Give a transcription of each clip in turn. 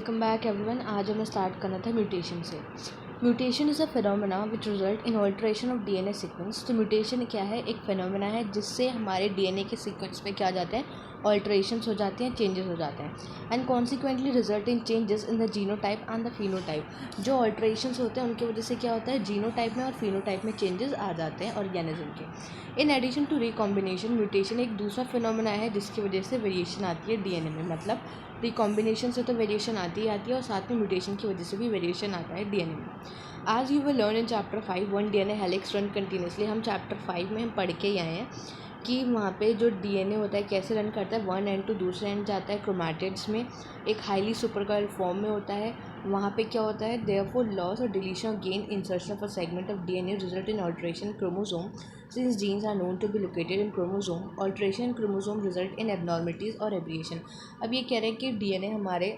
Welcome back everyone. आज हमें start करना था म्यूटेशन से। Mutation is a phenomena which result in alteration of DNA sequence. तो म्यूटेशन क्या है? एक फिनोमेना है जिससे हमारे डीएनए के सीक्वेंस में क्या जाते हैं, ऑल्ट्रेशंस हो जाते हैं, चेंजेस हो जाते हैं and consequently result in changes in the genotype and the phenotype. जो ऑल्ट्रेशंस होते हैं उनकी वजह से क्या होता है, जीनोटाइप में और फिनोटाइप में चेंजेस आ जाते हैं ऑर्गेनिज्म के। In addition to recombination, mutation एक दूसरा फिनोमेना है जिसकी वजह से वेरिएशन आती है डीएनए में। मतलब रिकॉम्बिनेशन से तो वेरिएशन आती ही आती है और साथ में म्यूटेशन की वजह से भी वेरिएशन आता है डीएनए में। आज you will learn in chapter 5 one DNA helix run continuously. हम चैप्टर 5 में हम पढ़ के ही आए हैं कि वहाँ पे जो डीएनए होता है कैसे रन करता है। वन एंड टू दूसरे एंड जाता है क्रोमैटिड्स में, एक हाईली सुपरकॉइल्ड फॉर्म में होता है। वहाँ पे क्या होता है, देयरफॉर लॉस और डिलीशन और gain insertion of a segment of DNA result in alteration chromosome since genes are known to be located in chromosome. Alteration in chromosome result in abnormalities और aberration. अब ये कह रहे हैं कि डीएनए हमारे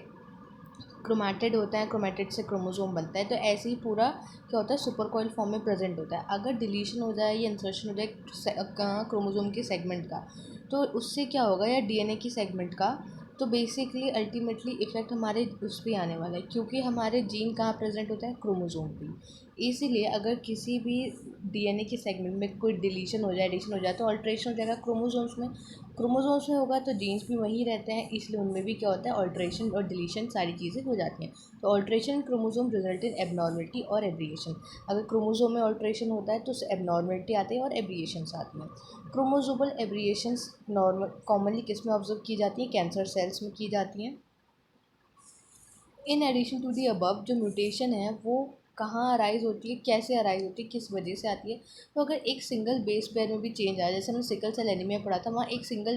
क्रोमैटिड होता है, क्रोमैटिड से क्रोमोसोम बनता है। तो ऐसे ही पूरा क्या होता है, सुपरकॉइल फॉर्म में प्रेजेंट होता है। अगर डिलीशन हो जाए या इंसर्शन हो जाए क्रोमोसोम के सेगमेंट का, तो उससे क्या होगा, या डीएनए की सेगमेंट का, तो बेसिकली अल्टीमेटली इफेक्ट हमारे उस पर आने वाला है, क्योंकि हमारे जीन कहाँ प्रेजेंट होता है, क्रोमोसोम पे। इसीलिए अगर किसी भी डीएनए के सेगमेंट में कोई डिलीशन हो जाए, एडिशन हो जाए, तो ऑल्ट्रेशन हो जाएगा क्रोमोसोम्स में। क्रोमोसोम्स में होगा तो जीन्स भी वहीं रहते हैं, इसलिए उनमें भी क्या होता है, ऑल्ट्रेशन और डिलीशन सारी चीज़ें हो जाती हैं। तो alteration in chromosome result in abnormality और एब्रिएशन। अगर क्रोमोसोम में ऑल्ट्रेशन होता है तो एबनॉर्मलिटी आती है और एब्रिएशंस आती हैं। क्रोमोसोमल एब्रिएशंस नॉर्मल कॉमनली किस में ऑब्जर्व की जाती हैं, कैंसर सेल्स में की जाती हैं। In addition to the above, जो म्यूटेशन है वो कहाँ अराइज होती है, कैसे अराइज होती है, किस वजह से आती है। तो अगर एक सिंगल बेस पेयर में भी चेंज आया, जैसे हमने सिकल सेल एनीमिया पढ़ा था, वहाँ एक सिंगल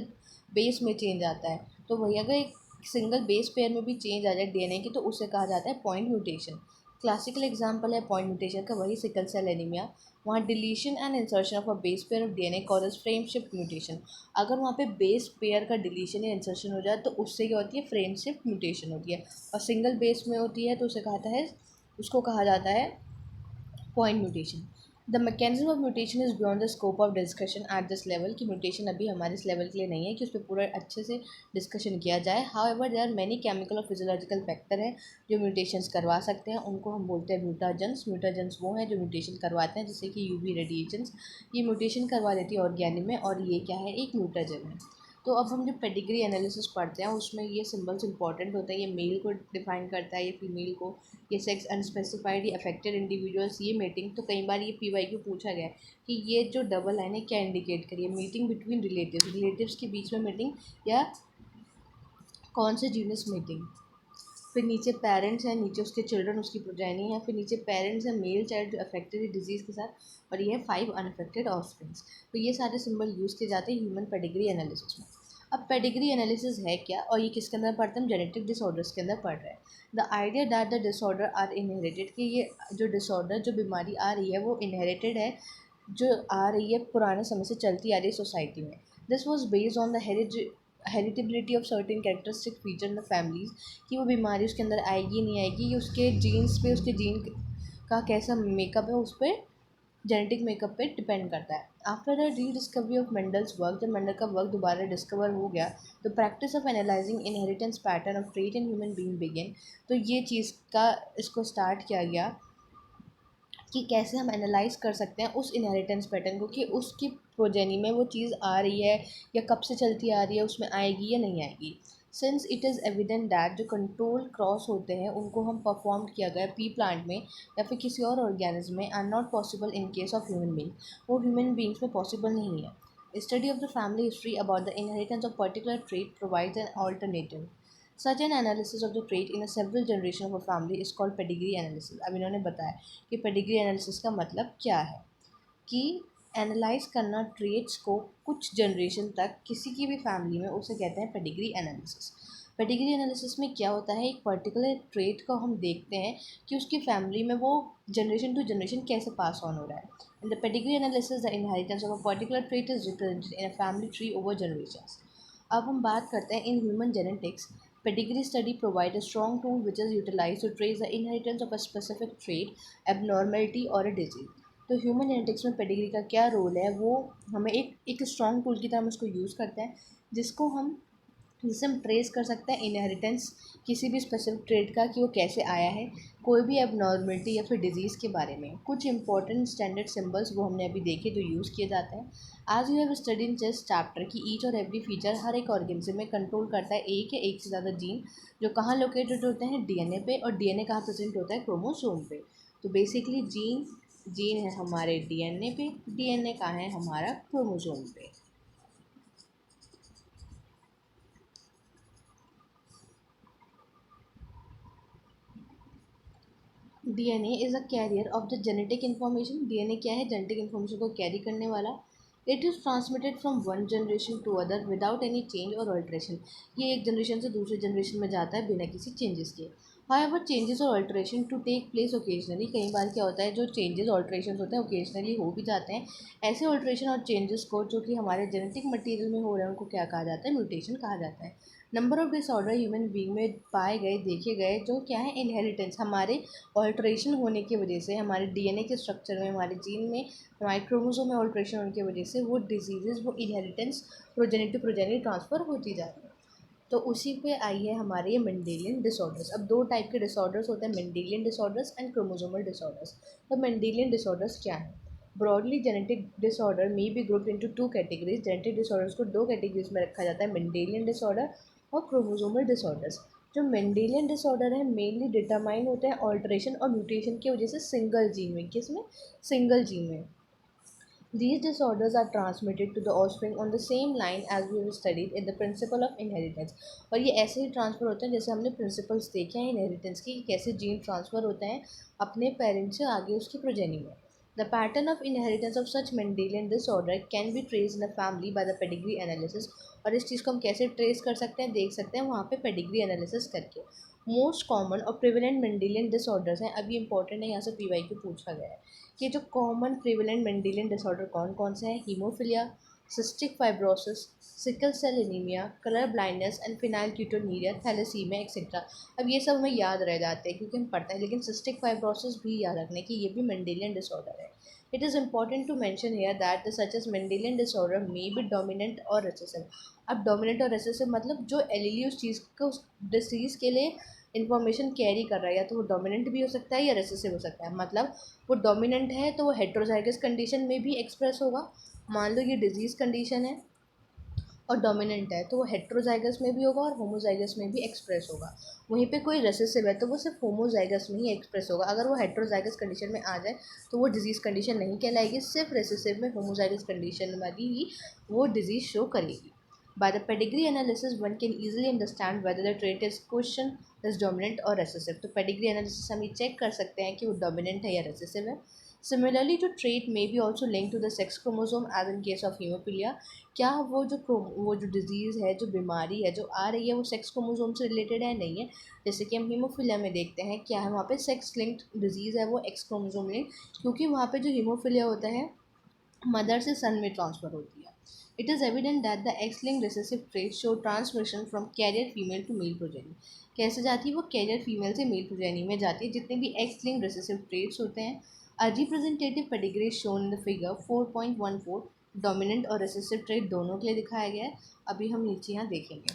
बेस में चेंज आता है। तो वही अगर एक सिंगल बेस पेयर में भी चेंज आ जाए डीएनए की, तो उसे कहा जाता है पॉइंट म्यूटेशन। क्लासिकल एग्जाम्पल है पॉइंट म्यूटेशन का वही सिकल सेल एनीमिया। वहाँ deletion and insertion of a base pair of DNA causes frame shift mutation. अगर वहाँ पे बेस पेयर का डिलीशन या इंसर्शन हो जाए तो उससे क्या होती है, फ्रेम शिफ्ट म्यूटेशन होती है। और सिंगल बेस में होती है तो उसको कहा जाता है point mutation. The mechanism of mutation is beyond the scope of discussion at this level. कि म्यूटेशन अभी हमारे इस लेवल के लिए नहीं है कि उस पर पूरा अच्छे से डिस्कशन किया जाए। However there are many chemical और फिजियोलॉजिकल फैक्टर हैं जो म्यूटेशंस करवा सकते हैं, उनको हम बोलते हैं म्यूटाजेंस। म्यूटाजेंस वो हैं जो म्यूटेशन करवाते हैं, जैसे कि यूवी रेडिएशंस, ये म्यूटेशन करवा देती है ऑर्गेनिम में, और ये क्या है, एक म्यूटाजन है। तो अब हम जो पेडिग्री एनालिसिस पढ़ते हैं उसमें ये सिंबल्स इंपॉर्टेंट होते हैं। ये मेल को डिफाइन करता है, ये फीमेल को, ये सेक्स अनस्पेसिफाइड, ये अफेक्टेड इंडिविजुअल्स, ये मीटिंग। तो कई बार ये पीवाईक्यू पूछा गया है कि ये जो डबल लाइन है क्या इंडिकेट करिए, मीटिंग बिटवीन रिलेटिव्स के बीच में मीटिंग, या कौन से जीनस मीटिंग। फिर नीचे पेरेंट्स हैं, नीचे उसके चिल्ड्रन, उसकी प्रोजेनी है। फिर नीचे पेरेंट्स हैं, मेल चाइल्ड जो अफेक्टेड है डिजीज़ के साथ, और ये है 5 अनअफेक्टेड ऑफस्प्रिंग्स। तो ये सारे सिंबल यूज़ किए जाते हैं ह्यूमन पेडिग्री एनालिसिस में। अब पेडिग्री एनालिसिस है क्या, और ये किसके अंदर पढ़ते हैं, हम जेनेटिक डिसऑर्डर्स के अंदर पढ़ रहे हैं। The idea that the disorder are inherited, कि ये जो डिसऑर्डर, जो बीमारी आ रही है वो इनहेरिटेड है, जो आ रही है पुराने समय से चलती आ रही है सोसाइटी में। This was based on the heritability of certain characteristic feature in the families, कि वो बीमारी उसके अंदर आएगी नहीं आएगी, ये उसके जीन्स पे, उसके जीन का कैसा मेकअप है उस पर, जेनेटिक मेकअप पे डिपेंड करता है। After the rediscovery of Mendel's work, जब मेंडल का वर्क दोबारा डिस्कवर हो गया, the practice of analysing inheritance pattern of trait in human being begin. तो ये चीज़ का इसको स्टार्ट किया गया कि कैसे हम एनालाइज कर सकते हैं उस इनहेरिटेंस पैटर्न को, कि उसकी प्रोजेनी में वो चीज़ आ रही है या कब से चलती आ रही है, उसमें आएगी या नहीं आएगी। Since it is evident that जो कंट्रोल क्रॉस होते हैं उनको हम परफॉर्म किया गया पी प्लांट में या फिर किसी और ऑर्गेनिज्म में, are not possible in case of human being, वो ह्यूमन बींग्स में पॉसिबल नहीं है। Study of the family history about the inheritance of particular trait provides an alternative. Such an analysis of the trait in a several generation of a family is called pedigree analysis. अब इन्होंने बताया कि pedigree analysis का मतलब क्या है, कि analyse करना ट्रेट्स को कुछ जनरेशन तक किसी की भी फैमिली में, उसे कहते हैं पेडिग्री एनालिसिस। पेडिग्री एनालिसिस में क्या होता है, एक पर्टिकुलर ट्रेट को हम देखते हैं कि उसकी फैमिली में वो जनरेशन टू जनरेशन कैसे पास ऑन हो रहा है। In the pedigree analysis the inheritance of a particular trait is represented in a family tree over generations. अब हम बात करते हैं in human genetics. Pedigree study provides a strong tool which is utilized to trace the inheritance of a specific trait, abnormality or a disease. तो human genetics में pedigree का क्या role है, वो हमें एक स्ट्रॉन्ग टूल की तरह हम उसको यूज़ करते हैं, जिसको हम जिससे हम ट्रेस कर सकते हैं इनहेरिटेंस किसी भी स्पेसिफिक ट्रेड का कि वो कैसे आया है, कोई भी एबनॉर्मलिटी या फिर डिजीज़ के बारे में। कुछ इंपॉर्टेंट स्टैंडर्ड सिंबल्स वो हमने अभी देखे जो यूज़ किए जाते हैं। आज you have study in just chapter कि ईच और एवरी फीचर हर एक ऑर्गेनिज्म में कंट्रोल करता है एक या एक से ज़्यादा जीन, जो कहाँ लोकेटेड होते हैं, डीएनए पे, और डीएनए कहाँ प्रेजेंट होता है, क्रोमोसोम पे। तो बेसिकली जीन है हमारे डीएनए पे, डीएनए कहाँ है, हमारा क्रोमोसोम पे। DNA is a carrier of the genetic information. DNA क्या है, जेनेटिक इन्फॉर्मेशन को कैरी करने वाला। It is transmitted from one generation to other without any change और अल्ट्रेशन। ये एक जनरेशन से दूसरे जनरेशन में जाता है बिना किसी चेंजेस के। हाउएवर चेंजेस और alteration to take place occasionally. कई बार क्या होता है, जो चेंजेस ऑल्ट्रेशन होते हैं ओकेजनली हो भी जाते हैं। ऐसे ऑल्ट्रेशन और चेंजेस को जो कि हमारे जेनेटिक मटीरियल में हो रहे हैं उनको क्या कहा जाता है, म्यूटेशन कहा जाता है। Number of disorder human being में पाए गए, देखे गए, जो क्या है, इनहेरिटेंस, हमारे ऑल्ट्रेशन होने की वजह से, हमारे डीएनए के स्ट्रक्चर में, हमारे जीन में, हमारे क्रोमोसोम में ऑल्ट्रेशन होने की वजह से वो डिजीज़ेज़, वो inheritance progeny to progeny transfer होती जा रही है। तो उसी पे आई है हमारे ये मेंडेलियन डिसऑर्डर्स। अब दो टाइप के डिसऑर्डर्स होते हैं, Mendelian disorders and chromosomal disorders. तो मेंडेलियन डिसऑर्डर्स क्या है? Broadly genetic disorder may be group into two categories. Genetic disorders को दो कैटेगरीज में रखा जाता है, मेंडेलियन डिसऑर्डर और क्रोमोसोमल डिसऑर्डर्स। जो मेंडेलियन डिसऑर्डर है मेनली डिटरमाइन होते हैं ऑल्ट्रेशन और म्यूटेशन की वजह से सिंगल जीन में। किसमें? सिंगल जीन में। These disorders are transmitted to the offspring on the same line as we have studied in the principle of inheritance। और ये ऐसे ही ट्रांसफ़र होते हैं जैसे हमने प्रिंसिपल्स देखे हैं इनहेरिटेंस की, कैसे जीन ट्रांसफ़र होते हैं अपने पेरेंट्स से आगे उसकी प्रोजेनी में। The pattern of inheritance of such Mendelian disorder can be traced in a family by the pedigree analysis। और इस चीज़ को हम कैसे ट्रेस कर सकते हैं, देख सकते हैं वहाँ पे पेडिग्री एनालिसिस करके। मोस्ट कॉमन और प्रिवेलेंट मेंडेलियन डिसऑर्डर्स हैं, अभी इंपॉर्टेंट है, यहाँ से पीवाई को पूछा गया है कि जो कॉमन प्रिवेलेंट मेंडेलियन डिसऑर्डर कौन कौन से हैं। Haemophilia, cystic fibrosis, sickle cell anaemia, colour blindness and phenylketonuria, thalassaemia etcetera. अब ये सब हमें याद रह जाते हैं क्योंकि हम पढ़ते हैं, लेकिन सिस्टिक फाइब्रोसिस भी याद रखने की, ये भी मेंडेलियन डिसऑर्डर है। It is important to mention here that the such as Mendelian disorder may be dominant और recessive। अब डोमिनेंट और रेसेसिव मतलब जो एलीली उस चीज़ को, उस डिसीज़ के लिए इन्फॉर्मेशन कैरी कर रहा है, या तो वो डोमिनेंट भी हो सकता है या रेसेसिव हो सकता है। मतलब वो डोमिनेंट है तो वो हेट्रोजाइगस कंडीशन में भी एक्सप्रेस होगा। मान लो ये डिजीज़ कंडीशन है और डोमिनेंट है तो वो हेट्रोजाइगस में भी होगा और होमोजाइगस में भी एक्सप्रेस होगा। वहीं पे कोई रेसेसिव है तो वो सिर्फ होमोजाइगस में ही एक्सप्रेस होगा। अगर वो हेट्रोजाइगस कंडीशन में आ जाए तो वो डिजीज़ कंडीशन नहीं कहलाएगी, सिर्फ रेसेसिव में, होमोजाइगस कंडीशन में ही वो डिजीज़ शो करेगी। By the pedigree analysis, one can easily understand whether the trait is question is dominant or recessive। तो pedigree analysis हम ये चेक कर सकते हैं कि वो dominant है या recessive है। Similarly to trait may be also linked to the sex chromosome as in case of hemophilia। क्या वो जो डिज़ीज़ है, जो बीमारी है जो आ रही है, वो सेक्स क्रोमोसोम से रिलेटेड है? नहीं है। जैसे कि हम हीमोफिलिया में देखते हैं क्या है, वहाँ पे सेक्स लिंक्ड डिजीज़ है, वो एक्स क्रोमोसोम लिंक, क्योंकि वहाँ पे जो हीमोफिलिया होता है मदर से सन में ट्रांसफ़र होती है। It is evident that the X link recessive trait show transmission from carrier female to male progeny. कैसे जाती है वो? कैरियर फीमेल से मेल प्रोजेनी में जाती है। जितने भी एक्स लिंक रिसेसिव ट्रेट्स होते हैं, a representative pedigree shown in the figure 4.14 dominant और रिसेसिव ट्रेट दोनों के लिए दिखाया गया है। अभी हम नीचे यहाँ देखेंगे,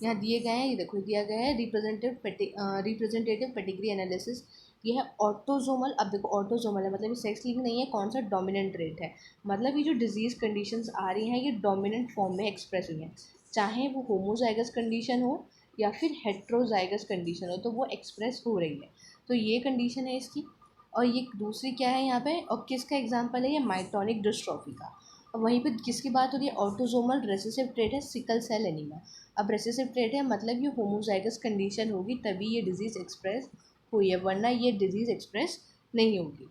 यहाँ दिए गए हैं, ये देखो दिया गया है रिप्रेजेंटेटिव पेडिग्री एनालिसिस। ये है ऑटोजोमल। अब देखो ऑटोजोमल है मतलब ये सेक्स लिंक नहीं है, कौन सा? डोमिनेंट रेट है। मतलब ये जो डिजीज़ कंडीशंस आ रही हैं ये डोमिनेंट फॉर्म में एक्सप्रेस हुई हैं, चाहे वो होमोजाइगस कंडीशन हो या फिर हेट्रोजाइगस कंडीशन हो, तो वो एक्सप्रेस हो रही है। तो ये कंडीशन है इसकी। और ये दूसरी क्या है यहाँ पे, और किसका एग्जाम्पल है ये? माइटोनिक डिस्ट्रॉफी का। और वहीं पे किसकी बात हो रही है? ऑटोजोमल रेसेसिव ट्रेट है सिकल सेल एनीमिया। अब रेसेसिव ट्रेट है मतलब ये होमोजाइगस कंडीशन होगी तभी ये डिज़ीज़ एक्सप्रेस हुई है, वरना ये डिज़ीज़ एक्सप्रेस नहीं होगी।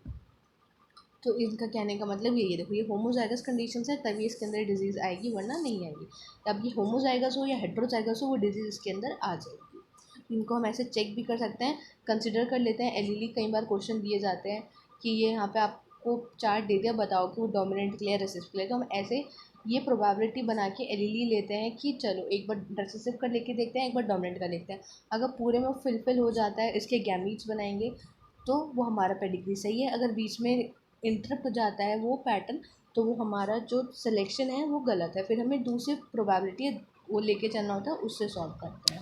तो इनका कहने का मतलब यही है, देखो ये होमोजाइगस कंडीशन है तभी इसके अंदर डिजीज़ आएगी, वरना नहीं आएगी। अब ये होमोजाइगस हो या हेट्रोजाइगस हो, वो डिजीज़ इसके अंदर आ जाएगी। इनको हम ऐसे चेक भी कर सकते हैं, कंसिडर कर लेते हैं। एलीली कई बार क्वेश्चन दिए जाते हैं कि ये यहाँ पे आपको चार्ट दे दिया, बताओ कि वो डोमिनेंट के लिए रेसिसिव के लिए, तो हम ऐसे ये प्रोबेबिलिटी बना के एलीली लेते हैं कि चलो एक बार रेसिसिव का लेके देखते हैं, एक बार डोमिनेंट का देखते हैं। अगर पूरे में फिल हो जाता है, इसके गैमीट्स बनाएंगे तो वो हमारा पेडिग्री सही है। अगर बीच में इंटरप्ट हो जाता है वो पैटर्न, तो वो हमारा जो सिलेक्शन है वो गलत है। फिर हमें दूसरी प्रोबेबिलिटी वो लेके चलना होता है, उससे सॉल्व करते हैं।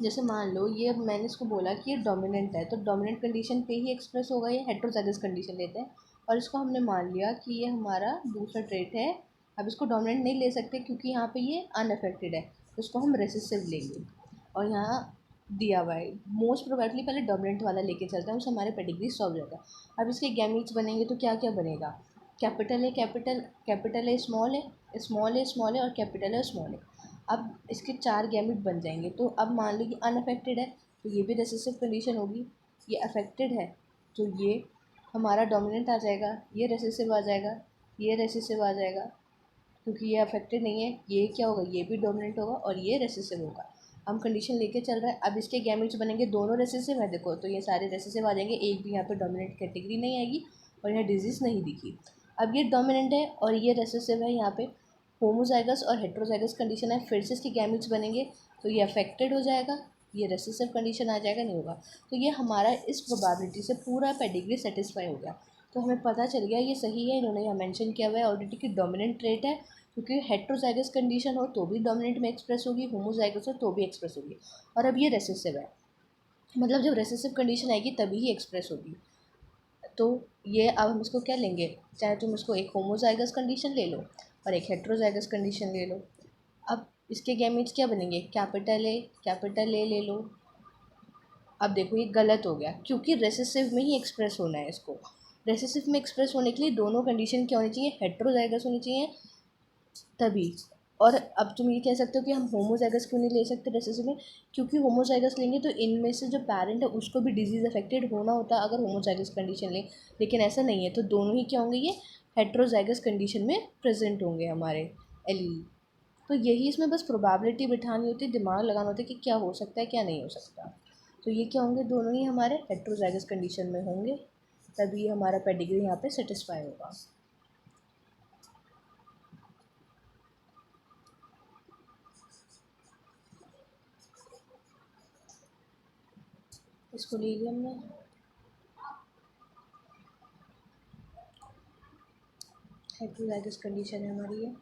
जैसे मान लो ये, अब मैंने इसको बोला कि ये डोमिनेंट है, तो डोमिनेंट कंडीशन पे ही एक्सप्रेस होगा, ये हेट्रोजाइगस कंडीशन लेते हैं और इसको हमने मान लिया कि ये हमारा दूसरा ट्रेट है। अब इसको डोमिनेंट नहीं ले सकते क्योंकि यहाँ पे ये अनअफेक्टेड है, तो इसको हम रेसेसिव लेंगे। और यहाँ दिया हुआ है मोस्ट प्रोबेबली पहले डोमिनेंट वाला लेके चलते हैं, उससे हमारे पेडिग्री सॉल्व हो जाएगा। अब इसके गैमीट्स बनेंगे तो क्या क्या बनेगा, कैपिटल है कैपिटल, कैपिटल है स्मॉल है, स्मॉल है स्मॉल है और कैपिटल है स्मॉल है। अब इसके 4 गैमेट बन जाएंगे। तो अब मान लो कि अनअफेक्टेड है तो ये भी रेसेसिव कंडीशन होगी, ये अफेक्टेड है तो ये हमारा डोमिनेंट आ जाएगा, ये रेसेसिव आ जाएगा, ये रेसेसिव आ जाएगा, क्योंकि ये अफेक्टेड नहीं है, ये क्या होगा, ये भी डोमिनेंट होगा और ये रेसेसिव होगा। हम कंडीशन लेके चल रहा है। अब इसके गैमेट्स बनेंगे, दोनों रेसेसिव है देखो, तो ये सारे रेसेसिव आ जाएंगे, एक भी यहाँ पे डोमिनेंट कैटेगरी नहीं आएगी और यहाँ डिजीज़ नहीं दिखी। अब ये डोमिनेंट है और ये रेसेसिव है, यहाँ पे होमोजाइगस और हेट्रोजाइगस कंडीशन है, फिर से इसके गैमेट्स बनेंगे तो ये अफेक्टेड हो जाएगा, ये रेसेसिव कंडीशन आ जाएगा, नहीं होगा। तो ये हमारा इस प्रोबेबिलिटी से पूरा पेडिग्री सेटिस्फाई हो गया। तो हमें पता चल गया ये सही है, इन्होंने यहाँ मेंशन किया हुआ है ऑलरेडी कि डोमिनेंट ट्रेट है, क्योंकि हेट्रोजाइगस कंडीशन हो तो भी डोमिनेंट में एक्सप्रेस होगी, होमोजाइगस हो तो भी एक्सप्रेस होगी। और अब ये रेसेसिव है, मतलब जब रेसेसिव कंडीशन आएगी तभी ही एक्सप्रेस होगी। तो ये अब हम इसको क्या लेंगे, चाहे तुम इसको एक होमोजाइगस कंडीशन ले लो और एक हेट्रोजाइगस कंडीशन ले लो। अब इसके गैमेट्स क्या बनेंगे, कैपिटल ए ले लो। अब देखो ये गलत हो गया क्योंकि रेसेसिव में ही एक्सप्रेस होना है इसको। रेसेसिव में एक्सप्रेस होने के लिए दोनों कंडीशन क्या होनी चाहिए, हेट्रोजाइगस होनी चाहिए तभी। और अब तुम ये कह सकते हो कि हम होमोजाइगस क्यों नहीं ले सकते रेसेसिव में, क्योंकि होमोजाइगस लेंगे तो इनमें से जो पेरेंट है उसको भी डिजीज़ अफेक्टेड होना होता है अगर होमोजाइगस कंडीशन लें, लेकिन ऐसा नहीं है। तो दोनों ही क्या होंगे, ये हेट्रोजाइगस कंडीशन में प्रेजेंट होंगे हमारे एलील। तो यही इसमें बस प्रोबेबिलिटी बिठानी होती है, दिमाग लगाना होता है कि क्या हो सकता है क्या नहीं हो सकता। तो ये क्या होंगे, दोनों ही हमारे हेट्रोजाइगस कंडीशन में होंगे, तभी हमारा पेडिग्री यहाँ पे सेटिस्फाई होगा। इसको ले लिया हमने। हेट्रोजाइगस कंडीशन है हमारी ये।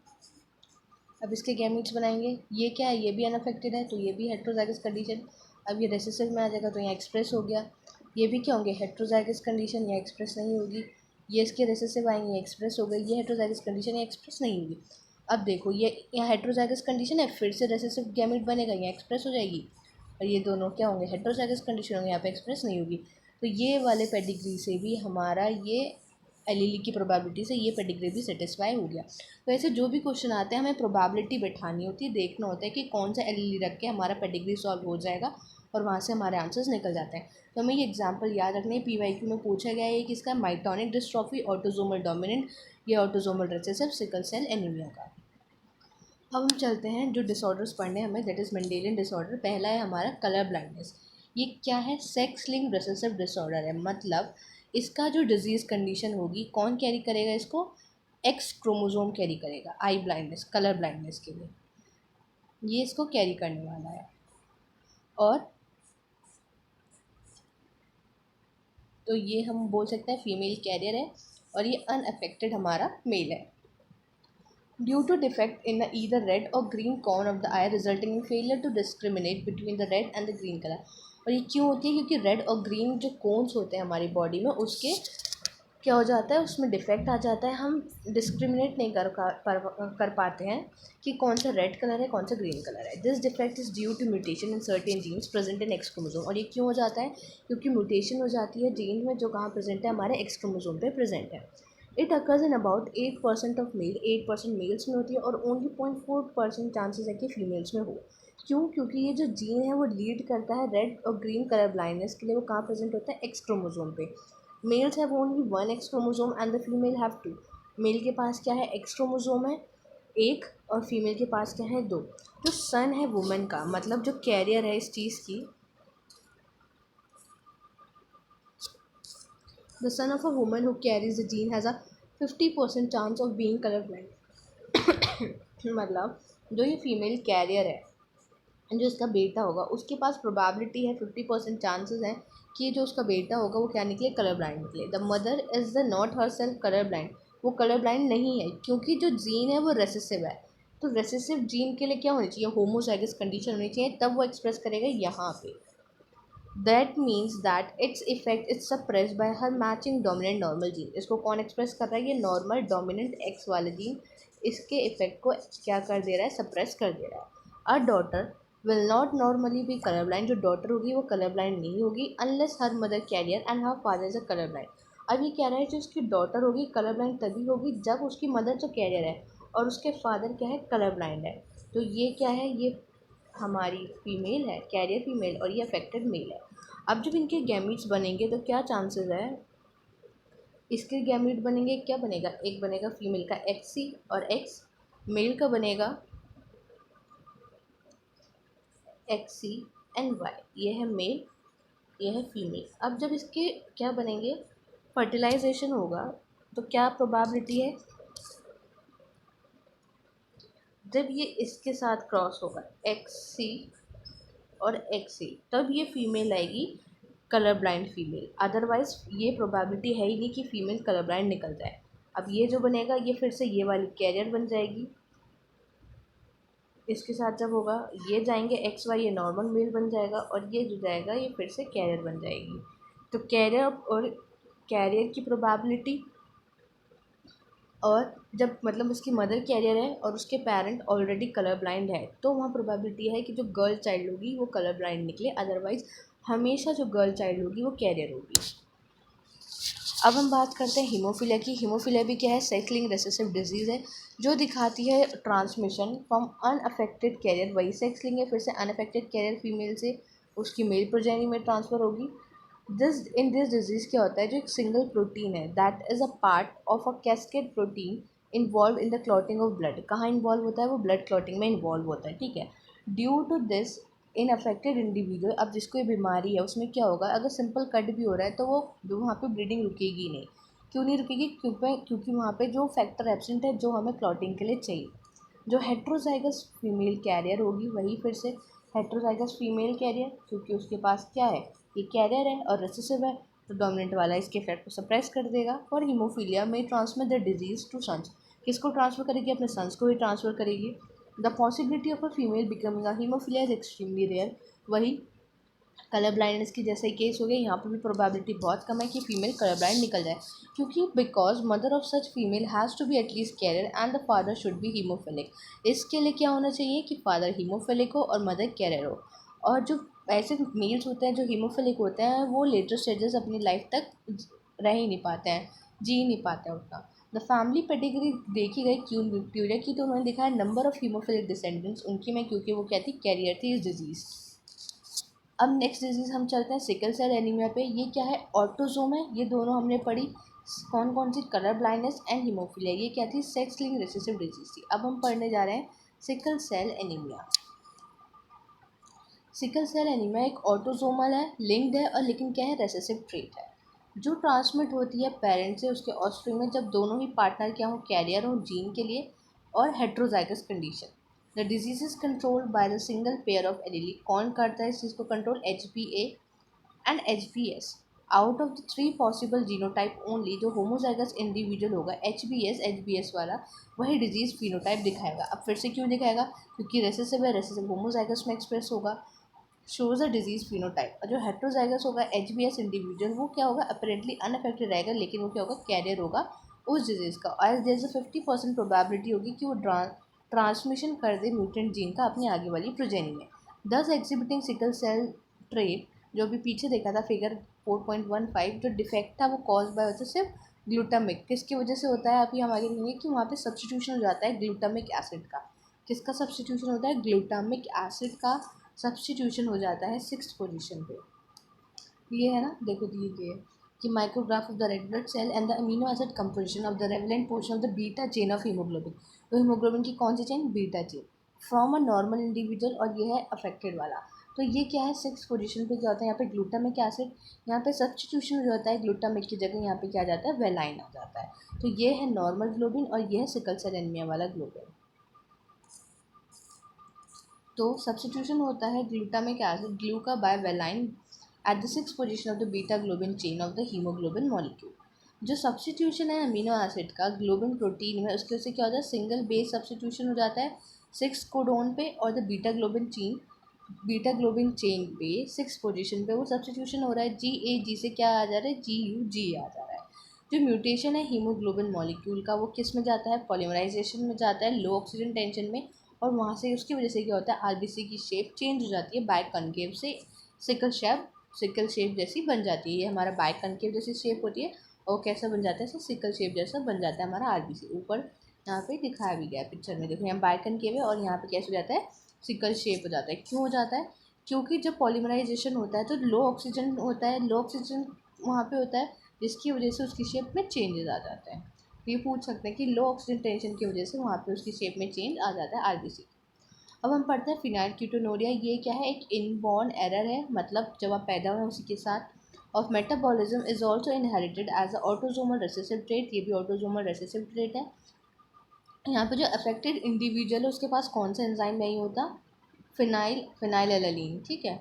अब इसके गैमीट्स बनाएंगे, ये क्या है, ये भी अनअफेक्टेड है तो ये भी हेट्रोजाइगस कंडीशन। अब ये रेसेसिव में आ जाएगा तो यहाँ एक्सप्रेस हो गया। ये भी क्या होंगे, हेट्रोजाइगस कंडीशन, यहाँ एक्सप्रेस नहीं होगी। ये इसके रेसेसिव आएंगे, एक्सप्रेस हो गई। ये हेट्रोजाइगस कंडीशन, यहाँ एक्सप्रेस नहीं होगी। अब देखो ये यहाँ हेट्रोजाइगस कंडीशन है, फिर से रेसेसिव गैमेट बनेगा, यहाँ एक्सप्रेस हो जाएगी। और ये दोनों क्या होंगे, हेट्रोजाइगस कंडीशन होंगे, यहाँ पे एक्सप्रेस नहीं होगी। तो ये वाले पेडिग्री से भी हमारा ये एलीली की प्रोबेबिलिटी से ये पेडिग्री भी सेटिस्फाई हो गया। तो ऐसे जो भी क्वेश्चन आते हैं हमें प्रोबेबिलिटी बैठानी होती है, देखना होता है कि कौन सा एलीली रख के हमारा पेडिग्री सॉल्व हो जाएगा और वहाँ से हमारे आंसर्स निकल जाते हैं। तो हमें ये एग्जांपल याद रखने हैं, PYQ में पूछा गया है कि इसका माइटोनिक डिस्ट्रॉफी, ऑटोसोमल डोमिनेंट या autosomal recessive, sickle cell anaemia का। अब हम चलते हैं जो डिसऑर्डर्स पढ़ने हमें, दैट इज़ मेंडेलियन डिसऑर्डर। पहला है हमारा कलर ब्लाइंडनेस। ये क्या है, सेक्स लिंक्ड रिसेसिव डिसऑर्डर है, मतलब इसका जो डिजीज़ कंडीशन होगी कौन कैरी करेगा इसको, एक्स क्रोमोसोम कैरी करेगा। आई ब्लाइंडनेस, कलर ब्लाइंडनेस के लिए ये इसको कैरी करने वाला है। और तो ये हम बोल सकते हैं फीमेल कैरियर है और ये अनअफेक्टेड हमारा मेल है। Due to defect in the either red or green cone of the eye resulting in failure to discriminate between the red and the green color। और ये क्यों होती है, क्योंकि रेड और ग्रीन जो कोन्स होते हैं हमारी बॉडी में उसके क्या हो जाता है, उसमें डिफेक्ट आ जाता है, हम डिस्क्रिमिनेट नहीं कर पाते हैं कि कौन सा रेड कलर है कौन सा ग्रीन कलर है। This defect is due to mutation in certain genes present in X chromosome. और ये क्यों हो जाता है, क्योंकि म्यूटेशन हो जाती है जीन में जो कहाँ प्रेजेंट है, हमारे एक्स क्रोमोसोम पे प्रेजेंट है। It occurs in about 8% of male, 8% males में होती है और ओनली 0.4% चांसेस है कि फीमेल्स में हो। क्यों, क्योंकि ये जो जीन है वो लीड करता है रेड और ग्रीन कलर ब्लाइंडनेस के लिए, वो कहाँ प्रेजेंट होता है, एक्स क्रोमोसोम पे। Males have only 1 X chromosome and the female have 2। Male के पास क्या है, एक्स क्रोमोसोम है एक, और फीमेल के पास क्या है, 2। जो सन है वुमेन का, मतलब जो कैरियर है इस चीज़ की, the son of a woman who carries the gene has a 50% chance of being colour blind. मतलब जो ये फीमेल कैरियर है, जो इसका बेटा होगा उसके पास प्रोबेबिलिटी है 50% चांसेस हैं कि जो उसका बेटा होगा वो क्या निकले, कलर ब्लाइंड निकले। The mother is the not her self colour blind, वो कलर ब्लाइंड नहीं है क्योंकि जो जीन है वो रेसेसिव है। तो रेसेसिव जीन के लिए क्या होनी चाहिए, होमोजाइगस कंडीशन होनी चाहिए, तब वो एक्सप्रेस करेगा यहाँ पे. That means that its effect is suppressed bye her matching dominant normal gene. इसको कौन एक्सप्रेस कर रहा है, ये नॉर्मल डोमिनेंट एक्स वाले जीन इसके इफेक्ट को क्या कर दे रहा है, सप्रेस कर दे रहा है. A daughter will not normally be colour blind. जो डॉटर होगी वो कलर ब्लाइंड नहीं होगी unless her mother carrier and her father is a colour blind. अब ये कह रहा है जो उसकी डॉटर होगी कलर ब्लाइंड तभी होगी जब उसकी मदर जो कैरियर है और उसके फादर क्या है, कलर ब्लाइंड है. तो ये क्या है, ये हमारी फीमेल है, कैरियर फीमेल, और ये अफेक्टेड मेल है. अब जब इनके गैमीट्स बनेंगे तो क्या चांसेस है, इसके गैमीट बनेंगे, क्या बनेगा, एक बनेगा फीमेल का एक्स सी और एक्स, मेल का बनेगा एक्स सी एंड वाई. ये है मेल, ये है फीमेल. अब जब इसके क्या बनेंगे, फर्टिलाइजेशन होगा, तो क्या प्रोबेबिलिटी है, जब ये इसके साथ क्रॉस होगा एक्स सी और एक्स सी, तब ये फीमेल आएगी कलर ब्लाइंड फीमेल. अदरवाइज ये प्रोबेबिलिटी है ही नहीं कि फीमेल कलर ब्लाइंड निकल जाए. अब ये जो बनेगा ये फिर से ये वाली कैरियर बन जाएगी. इसके साथ जब होगा ये जाएंगे एक्स वाई, ये नॉर्मल मेल बन जाएगा, और ये जो जाएगा ये फिर से कैरियर बन जाएगी. तो कैरियर और कैरियर की प्रोबेबिलिटी, और जब मतलब उसकी मदर कैरियर है और उसके पेरेंट ऑलरेडी कलर ब्लाइंड है, तो वहाँ प्रोबेबिलिटी है कि जो गर्ल चाइल्ड होगी वो कलर ब्लाइंड निकले. अदरवाइज हमेशा जो गर्ल चाइल्ड होगी वो कैरियर होगी. अब हम बात करते हैं हीमोफीलिया की. हीमोफीलिया भी क्या है, सेक्स लिंक्ड रिसेसिव डिजीज़ है जो दिखाती है ट्रांसमिशन फ्रॉम अनअफेक्टेड कैरियर. वही सेक्स लिंक है, फिर से अनअफेक्टेड कैरियर फीमेल से उसकी मेल प्रोजेनी में ट्रांसफ़र होगी. दिस डिजीज़ क्या होता है, जो एक सिंगल प्रोटीन है that is a part of a cascade protein involve in the clotting of blood. कहाँ इन्वॉल्व होता है, वो ब्लड क्लॉटिंग में इन्वॉल्व होता है. ठीक है. Due to this in affected individual, अब जिसको ये बीमारी है उसमें क्या होगा, अगर सिंपल कट भी हो रहा है तो वो वहाँ पे ब्लीडिंग रुकेगी नहीं. क्यों नहीं रुकेगी, क्योंकि वहाँ पे जो फैक्टर एब्सेंट है जो हमें क्लॉटिंग के लिए चाहिए. जो हेट्रोजाइगस फीमेल कैरियर होगी वही फिर से हेट्रोजाइगस फीमेल कैरियर, क्योंकि उसके पास क्या है, ये कैरियर है और रिसेसिव है, तो डोमिनेंट वाला इसके इफेक्ट को सप्रेस कर देगा. और हीमोफीलिया में transmit the disease to sons. किसको ट्रांसफ़र करेगी, अपने सन्स को ही ट्रांसफ़र करेगी. The possibility of a female becoming a haemophilia is extremely rare. वही कलर ब्लाइंडनेस की जैसे केस हो गया, यहाँ पर भी प्रोबेबिलिटी बहुत कम है कि फीमेल कलर ब्लाइंड निकल जाए, क्योंकि because mother of such female has to be at least carrier and the father should be haemophilic. इसके लिए क्या होना चाहिए कि फादर हीमोफिलिक हो और मदर कैरियर हो. और जो ऐसे मेल्स होते हैं जो हीमोफिलिक होते हैं वो लेटर स्टेजेस अपनी लाइफ तक रह ही नहीं पाते हैं, जी नहीं पाते हैं उतना. द फैमिली पेडिग्री देखी गई क्यून विक्टोरिया की, तो उन्होंने देखा है नंबर ऑफ हीमोफिलिक डिसेंडेंट्स उनकी में, क्योंकि वो क्या थी, कैरियर थी इस डिजीज़. अब नेक्स्ट डिजीज़ हम चलते हैं सिकल सेल एनीमिया पे. ये क्या है, ऑटोजोम है. ये दोनों हमने पढ़ी कौन कौन सी, कलर ब्लाइंडनेस एंड हीमोफीलिया. ये क्या थी, सेक्स लिंक्ड रिसेसिव डिजीज थी. अब हम पढ़ने जा रहे हैं sickle cell anaemia. Sickle cell anaemia एक ऑटोजोमल है, लिंक्ड है, और लेकिन क्या है, रेसेसिव ट्रेट है जो ट्रांसमिट होती है पेरेंट से उसके ऑफस्प्रिंग में, जब दोनों ही पार्टनर क्या हो, कैरियर हो जीन के लिए, और heterozygous condition. The disease is controlled by the single pair of allele. कौन करता है इस चीज़ को control, HPA and HBS. Out of the 3 possible genotype only जो होमोजाइगस इंडिविजुअल होगा HBS वाला, वही डिजीज़ फिनोटाइप दिखाएगा. अब फिर से क्यों दिखाएगा, क्योंकि रेसेसिव है, रेसेसिव होमोजाइगस में एक्सप्रेस होगा, शोज अ डिजीज़ फिनोटाइप. और जो हेट्रोजाइगस होगा HBS इंडिविजुअल, वो क्या होगा, अपरेंटली अनअफेक्टेड रहेगा, लेकिन वो क्या होगा, कैरियर होगा उस डिजीज़ का. As there is a 50% probability होगी कि वो ट्रांसमिशन कर दे म्यूटेंट जीन का अपनी आगे वाली प्रोजेनी में. दस एग्जिबिटिंग सिकल सेल ट्रेट, जो भी पीछे देखा था फिगर 4.15, जो डिफेक्ट था वो कॉज बाय होता है सिर्फ ग्लूटामिक. किसकी वजह से होता है, अभी हम आगे देखेंगे कि वहाँ पे सब्सटीट्यूशन हो जाता है ग्लूटामिक एसिड का. किसका सब्सटीट्यूशन होता है, ग्लूटामिक एसिड का सब्सटीट्यूशन हो जाता है 6th पोजीशन पे. ये है ना, देखो दिए कि micrograph of the red blood cell and the amino acid composition of the relevant portion of the beta chain of haemoglobin. तो हीमोग्लोबिन की कौन सी chain, beta chain, from a normal individual, और ये है अफेक्टेड वाला. तो ये क्या है, 6th पोजीशन पे क्या होता है, यहाँ पे ग्लूटामिक एसिड, यहाँ पे सब्सटीट्यूशन हो जाता है ग्लूटामिक की जगह यहाँ पे क्या आ जाता है, वेलाइन आ जाता है. तो ये है नॉर्मल ग्लोबिन और ये है सिकल सेल एनीमिया वाला ग्लोबिन. तो सब्सटीट्यूशन होता है ग्लूटामिक एसिड ग्लू का by valine at the 6th position of the beta globin chain of the haemoglobin molecule. जो सब्सटीट्यूशन है अमीनो एसिड का ग्लोबिन प्रोटीन में, उसके उससे क्या होता है, सिंगल बेस सब्सटीट्यूशन हो जाता है 6 कोडोन पे और द बीटा ग्लोबिन चेन पे 6 पोजीशन पे वो सब्स्टिट्यूशन हो रहा है। GAG से क्या आ जा रहा है, GUG आ जा रहा है। जो म्यूटेशन है हीमोग्लोबिन मॉलिक्यूल का वो किस में जाता है, पॉलीमराइजेशन में जाता है, लो ऑक्सीजन टेंशन में, और वहाँ से उसकी वजह से क्या होता है, आरबीसी की शेप चेंज हो जाती है, बाइकनकेव से सिकल शेप जैसी बन जाती है। ये हमारा बाइकनकेव जैसी शेप होती है और कैसा बन जाता है, सिकल शेप जैसा बन जाता है हमारा आरबीसी। ऊपर यहाँ पे दिखाया भी गया है पिक्चर में, देखो यहाँ बाइकनकेव है और यहाँ पे कैसे हो जाता है, सिकल शेप हो जाता है। क्यों हो जाता है, क्योंकि जब पॉलीमराइजेशन होता है तो लो ऑक्सीजन होता है, लो ऑक्सीजन वहाँ पे होता है, जिसकी वजह से उसकी शेप में चेंजेस आ जाते हैं। ये पूछ सकते हैं कि लो ऑक्सीजन टेंशन की वजह से वहाँ पे उसकी शेप में चेंज आ जाता है आरबीसी। अब हम पढ़ते हैं फिनाइल कीटोनूरिया। ये क्या है, एक इनबॉर्न एरर है, मतलब जब आप पैदा हुए उसी के साथ। Of metabolism is also inherited as a autosomal recessive trait. ये भी ऑटोजोमल रेसेसिव ट्रेट है। यहाँ पे जो अफेक्टेड इंडिविजुअल है उसके पास कौन सा एंजाइम नहीं होता, फिनाइलएलानीन, ठीक है।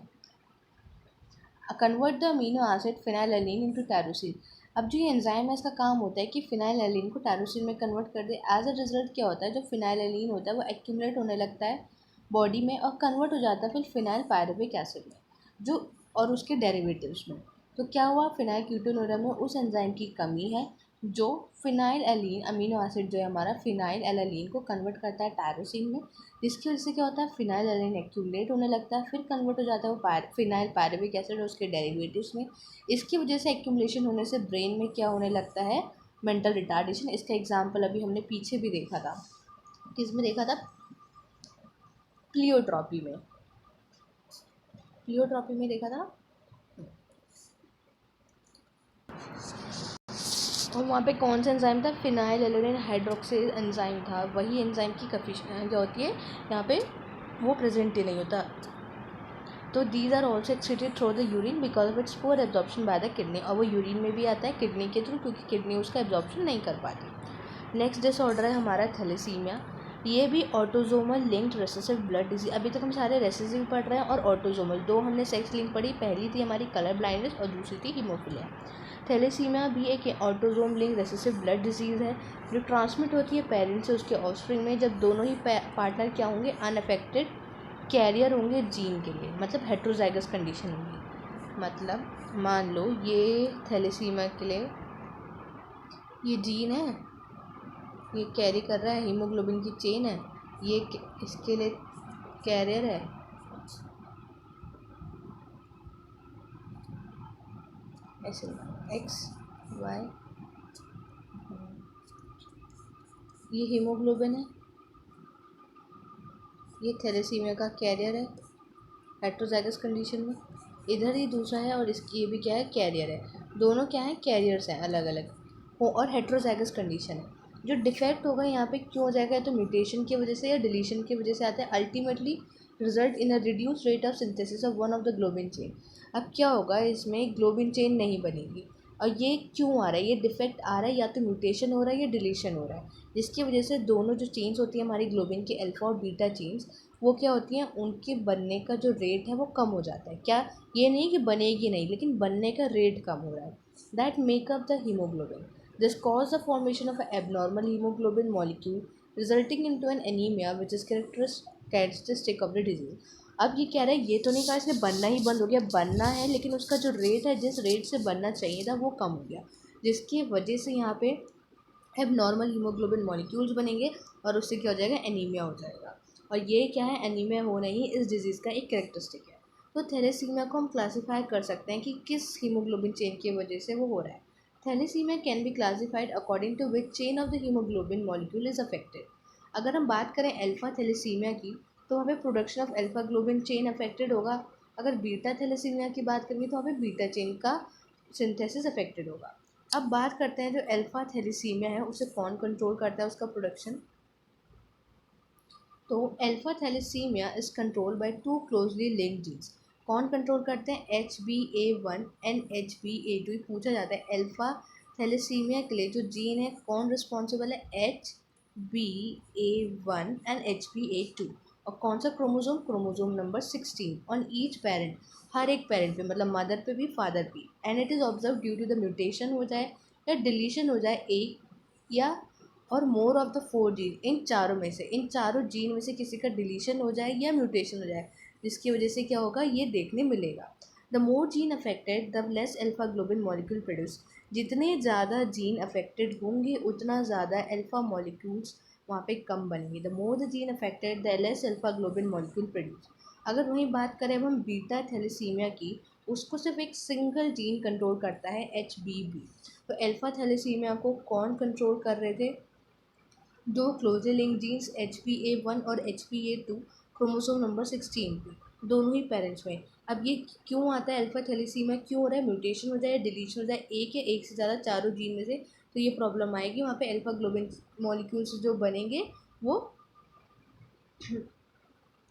Convert the amino acid phenylalanine into tyrosine. अब जो ये एंजाइम है इसका काम होता है कि फिनाइलएलानीन को टायरोसिन में कन्वर्ट कर दे। एज अ रिजल्ट क्या होता है, जो फिनाइलएलानीन होता है वो एक्यूमुलेट होने लगता है बॉडी में और कन्वर्ट हो जाता है फिर फिनाइल पायरुविक एसिड में, जो और उसके डेरिवेटिव्स में। तो क्या हुआ, फिनाइल कीटोनूरिया में उस एंजाइम की कमी है जो फिनाइल एलीन अमीनो एसिड जो है हमारा फिनाइल एलानीन को कन्वर्ट करता है टायरोसिन में, जिसकी वजह से क्या होता है, फिनाइल एलानीन एक्यूमुलेट होने लगता है, फिर कन्वर्ट हो जाता है वो फिनाइल पायरुविक एसिड और उसके डेरिवेटिव्स में। इसकी वजह से एक्यूमुलेशन होने से ब्रेन में क्या होने लगता है, मेंटल रिटार्डेशन। इसका एग्जाम्पल अभी हमने पीछे भी देखा था, किसमें देखा था, प्लियोट्रॉपी में, प्लियोट्रॉपी में देखा था। और वहाँ पे कौन सा एंजाइम था, फिनाइल एलानीन हाइड्रोक्सेज एंजाइम था। वही एंजाइम की कफिशिएंसी क्या होती है यहाँ पे, वो प्रेजेंट ही नहीं होता। तो these are also excreted through the urine because of its poor absorption by the kidney. और वो यूरिन में भी आता है किडनी के थ्रू, क्योंकि किडनी उसका एब्जॉर्प्शन नहीं कर पाती। नेक्स्ट डिसऑर्डर है हमारा थैलेसीमिया। ये भी autosomal linked recessive blood disease. अभी तक हम सारे रेसेसिव पढ़ रहे हैं और ऑटोजोमल, दो हमने सेक्स लिंक पढ़ी, पहली थी हमारी कलर ब्लाइंडनेस और दूसरी थी हीमोफिलिया। थैलेसीमिया भी एक autosome link recessive blood disease है जो ट्रांसमिट होती है पेरेंट्स से उसके ऑफस्प्रिंग में, जब दोनों ही पार्टनर क्या होंगे, अनअफेक्टेड कैरियर होंगे जीन के लिए, मतलब हेट्रोजाइगस कंडीशन होगी। मतलब मान लो ये थैलेसीमिया के लिए ये जीन है, ये कैरी कर रहा है, हीमोग्लोबिन की चेन है, ये इसके लिए कैरियर है, ऐसे XY, ये हीमोग्लोबिन है, ये थैलेसीमिया का कैरियर है हेट्रोजाइगस कंडीशन में, इधर ही दूसरा है और इसकी ये भी क्या है, कैरियर है। दोनों क्या है, कैरियर्स हैं अलग अलग हो और हेट्रोजाइगस कंडीशन है। जो डिफेक्ट होगा यहाँ पे क्यों हो जाएगा, तो म्यूटेशन की वजह से या डिलीशन की वजह से आता है। Ultimately result in a reduce rate of synthesis of one of the globin chain. अब क्या होगा, इसमें ग्लोबिन चेन नहीं बनेगी। और ये क्यों आ रहा है, ये डिफेक्ट आ रहा है या तो म्यूटेशन हो रहा है या डिलीशन हो रहा है, जिसकी वजह से दोनों जो चेन्स होती है हमारी ग्लोबिन की, अल्फा और बीटा चेन्स, वो क्या होती हैं, उनके बनने का जो रेट है वो कम हो जाता है। क्या, ये नहीं कि बनेगी नहीं, लेकिन बनने का रेट कम हो रहा है। That make up the haemoglobin, this cause the formation of abnormal haemoglobin molecule resulting into an anaemia which is characteristic of the disease. अब ये कह रहा है, ये तो नहीं कहा इसने बनना ही बंद हो गया, बनना है लेकिन उसका जो रेट है, जिस रेट से बनना चाहिए था वो कम हो गया, जिसकी वजह से यहाँ पे एबनॉर्मल हीमोग्लोबिन मॉलिक्यूल्स बनेंगे और उससे क्या हो जाएगा, एनीमिया हो जाएगा। और ये क्या है, एनीमिया होना ही इस डिजीज़ का एक कैरेक्टरिस्टिक है। तो थैलेसीमिया को हम क्लासीफाई कर सकते हैं कि किस हीमोग्लोबिन चेन की वजह से वो हो रहा है। Thalassaemia can be classified according to which chain of the haemoglobin molecule is affected. अगर हम बात करें अल्फा थैलेसीमिया की, तो वहाँ पे production of alpha globin chain affected होगा। अगर बीटा थैलेसीमिया की बात करेंगे तो वहाँ पे बीटा चेन का सिंथेसिस अफेक्टेड होगा। अब बात करते हैं जो अल्फा थैलेसीमिया है उसे कौन कंट्रोल करता है, उसका प्रोडक्शन। तो alpha thalassaemia is control by two closely linked genes. कौन कंट्रोल करते हैं, HbA1 एंड HbA2। पूछा जाता है अल्फा थैलेसीमिया के लिए जो जीन है कौन रिस्पॉन्सिबल है, HbA1 एंड HbA2। और कौन सा chromosome, chromosome number 16 on each parent, हर एक पेरेंट पे, मतलब मदर पे भी फादर पे। And it is observe due to the mutation हो जाए या डिलीशन हो जाए एक या और मोर ऑफ द 4 जीन, इन चारों में से, इन चारों जीन में से किसी का डिलीशन हो जाए या म्यूटेशन हो जाए, जिसकी वजह से क्या होगा, ये देखने मिलेगा। The more gene affected the less alpha globin molecule produce, जितने ज़्यादा जीन अफेक्टेड होंगे उतना ज़्यादा अल्फा मॉलिक्यूल्स वहाँ पे कम बनेंगे। The more the gene affected the less alpha globin molecule produce. अगर वहीं बात करें अब हम बीटा थैलेसीमिया की, उसको सिर्फ एक सिंगल जीन कंट्रोल करता है, HBB। तो अल्फा थैलेसीमिया को कौन कंट्रोल कर रहे थे, दो क्लोजली लिंक जीन्स HPA1 और HPA2 क्रोमोसोम नंबर 16 पे, दोनों ही पेरेंट्स में। अब ये क्यों आता है, अल्फा थैलेसीमिया क्यों हो रहा है, म्यूटेशन हो जाए, डिलीशन हो जाए, एक या एक से ज़्यादा चारों जीन में से, तो ये प्रॉब्लम आएगी। वहाँ पे अल्फा ग्लोबिन मॉलिक्यूल्स जो बनेंगे वो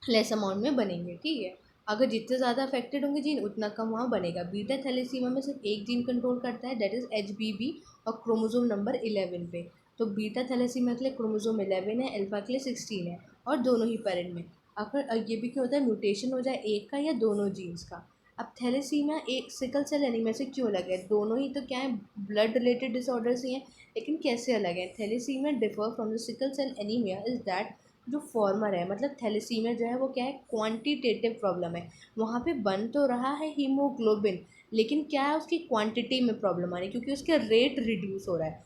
लेस अमाउंट में बनेंगे, ठीक है। अगर जितने ज़्यादा अफेक्टेड होंगे जीन उतना कम वहाँ बनेगा। बीटा थैलेसीमिया में सिर्फ एक जीन कंट्रोल करता है, दैट इज़ HBB, और क्रोमोसोम नंबर 11 पे। तो बीटा थैलेसीमिया के लिए क्रोमोसोम 11 है, अल्फा के लिए 16 है, और दोनों ही पेरेंट में। अगर ये भी क्यों होता है, म्यूटेशन हो जाए एक का या दोनों जीन्स का। अब थैलेसीमिया एक सिकल सेल एनीमिया से क्यों अलग है, दोनों ही तो क्या है, ब्लड रिलेटेड डिसऑर्डर्स ही हैं, लेकिन कैसे अलग है। Thalassaemia differ from the sickle cell anaemia is that, जो फॉर्मर है, मतलब थैलेसीमिया जो है वो क्या है, क्वांटिटेटिव प्रॉब्लम है। वहाँ पे बन तो रहा है हीमोग्लोबिन, लेकिन क्या है, उसकी क्वांटिटी में प्रॉब्लम आ रही है, क्योंकि उसका रेट रिड्यूस हो रहा है।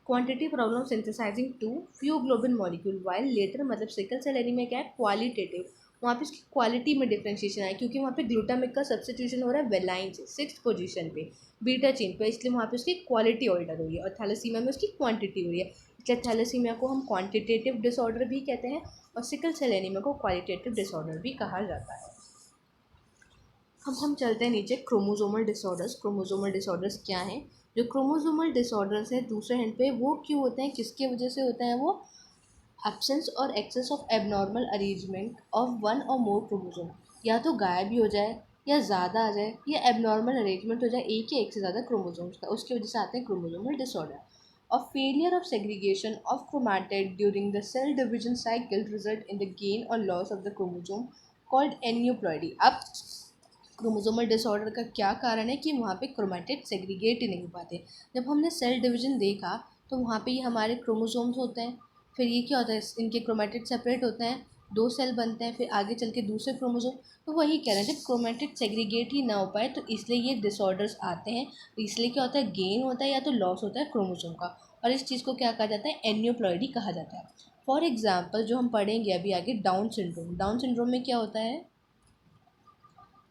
Quantity problem synthesising too few globin molecule, while latter, मतलब सिकल सेल एनीमिया क्या है, क्वालिटेटिव, वहाँ पे उसकी क्वालिटी में डिफ्रेंशिएशन है, क्योंकि वहाँ पे ग्लूटामिक का सब्स्टिट्यूशन हो रहा है वेलाइन से 6th पोजीशन पे बीटा चेन पे, इसलिए वहाँ पे उसकी क्वालिटी ऑल्टर हुई है, और थैलेसीमिया में उसकी क्वांटिटी हुई है। इसलिए थैलेसीमिया को हम क्वांटिटेटिव डिसऑर्डर भी कहते हैं, और सिकल सेल एनीमिया को क्वालिटेटिव डिसऑर्डर भी कहा जाता है। अब हम चलते हैं नीचे, क्रोमोसोमल डिसऑर्डर्स। क्रोमोसोमल डिसऑर्डर्स क्या हैं, जो क्रोमोसोमल डिसऑर्डर्स हैं दूसरे हैंड पे, वो क्यों होते हैं, किसके वजह से होते हैं, वो absence or excess of abnormal arrangement of one or more chromosome, या तो गायब ही हो जाए, या ज़्यादा आ जाए, या एबनॉर्मल अरेंजमेंट हो जाए एक या एक से ज़्यादा क्रोमोसोम्स का, उसकी वजह से आते हैं क्रोमोसोमल डिसऑर्डर। और failure of segregation of chromatid during the cell division cycle result in the gain और loss of the chromosome called aneuploidy. अब क्रोमोसोमल डिसऑर्डर का क्या कारण है कि वहाँ पे क्रोमैटिड सेग्रीगेट ही नहीं हो पाते। जब हमने सेल डिवीजन देखा तो वहाँ पे ये हमारे क्रोमोसोम्स होते हैं, फिर ये क्या होता है, इनके क्रोमैटिड सेपरेट होते हैं, दो सेल बनते हैं, फिर आगे चल के दूसरे क्रोमोसोम। तो वही कह रहे हैं, जब क्रोमैटिड सेग्रीगेट ही ना हो पाए तो इसलिए ये डिसऑर्डर्स आते हैं। तो इसलिए क्या होता है, गेन होता है या तो लॉस होता है क्रोमोसोम का, और इस चीज़ को क्या कहा जाता है, एन्यूप्लॉइडी कहा जाता है। फॉर एग्जाम्पल जो हम पढ़ेंगे अभी आगे, डाउन सिंड्रोम। डाउन सिंड्रोम में क्या होता है,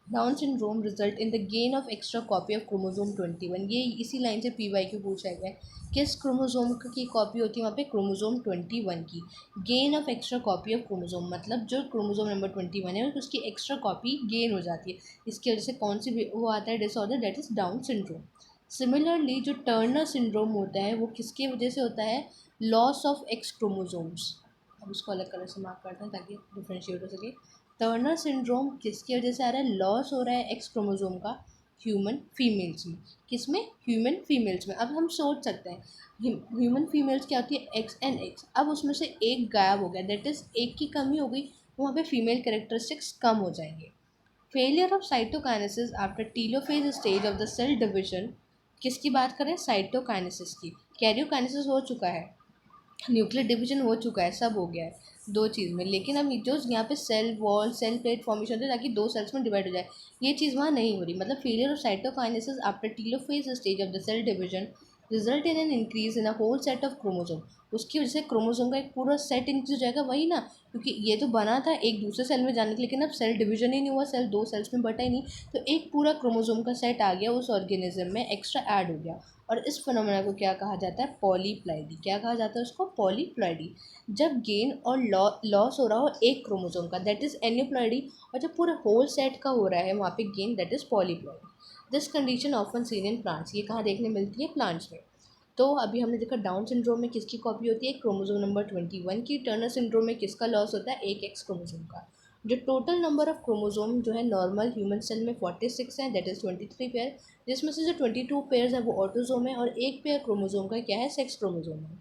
down syndrome result in the gain of extra copy of chromosome 21। ये इसी लाइन से PYQ पूछा गया है, किस क्रोमोसोम की कॉपी होती है वहाँ पे, क्रोमोसोम 21 की। Gain of extra copy of chromosome, मतलब जो क्रोमोसोम नंबर 21 है उसकी एक्स्ट्रा कॉपी गेन हो जाती है, इसकी वजह से कौन सी वो आता है disorder, that is down syndrome. Similarly जो टर्नर सिंड्रोम होता है वो किसके वजह से होता है, लॉस ऑफ एक्स क्रोमोसोम्स। अब उसको अलग कलर से मार्क करते हैं ताकि डिफ्रेंशिएट हो सके। टर्नर सिंड्रोम किसकी वजह से आ रहा है, लॉस हो रहा है एक्स क्रोमोसोम का ह्यूमन फीमेल्स में। किस में, ह्यूमन फीमेल्स में। अब हम सोच सकते हैं, ह्यूमन फीमेल्स क्या होती है, एक्स एंड एक्स, अब उसमें से एक गायब हो गया, दैट इज़ एक की कमी हो गई, वहाँ पे फीमेल कैरेक्टरिस्टिक्स कम हो जाएंगे। Failure of cytokinesis after telophase stage of the cell division, किसकी बात करें, साइटोकाइनेसिस की। कैरियोकाइनेसिस हो चुका है, न्यूक्लियर डिवीजन हो चुका है, सब हो गया है दो चीज़ में, लेकिन अब जो यहाँ पे cell wall cell plate formation होता है ताकि दो सेल्स में डिवाइड हो जाए, ये चीज़ वहाँ नहीं हो रही। मतलब failure of cytokinesis after telophase stage of the cell division result in an increase in a whole set of chromosome, उसकी वजह से क्रोमोसोम का एक पूरा सेट इंक्रीज हो जाएगा, वही ना, क्योंकि ये तो बना था एक दूसरे सेल में जाने के, लेकिन अब सेल डिवीजन ही नहीं हुआ, सेल दो सेल्स में बटा ही नहीं, तो एक पूरा क्रोमोसोम का सेट आ गया उस ऑर्गेनिज्म में, एक्स्ट्रा ऐड हो गया। और इस फिनोमेना को क्या कहा जाता है, पॉलीप्लाइडी। क्या कहा जाता है उसको, पॉलीप्लाइडी। जब गेन और लॉस हो रहा हो एक क्रोमोसोम का, दैट इज़ एन्यूप्लॉइडी, और जब पूरे होल सेट का हो रहा है वहाँ पे gain, that is polyploidy. This condition often seen in plants, ये कहाँ देखने मिलती है, प्लांट्स में। तो अभी हमने देखा डाउन सिंड्रोम में किसकी कॉपी होती है, क्रोमोसोम नंबर 21 की। टर्नर सिंड्रोम में किसका लॉस होता है, एक एक्स क्रोमोसोम का। जो टोटल नंबर ऑफ क्रोमोसोम जो है नॉर्मल ह्यूमन सेल में 46 है, दैट इज़ 23 पेयर, जिसमें से जो 22 पेयर्स है वो ऑटोसोम है, और एक पेयर क्रोमोसोम का क्या है, सेक्स क्रोमोसोम है।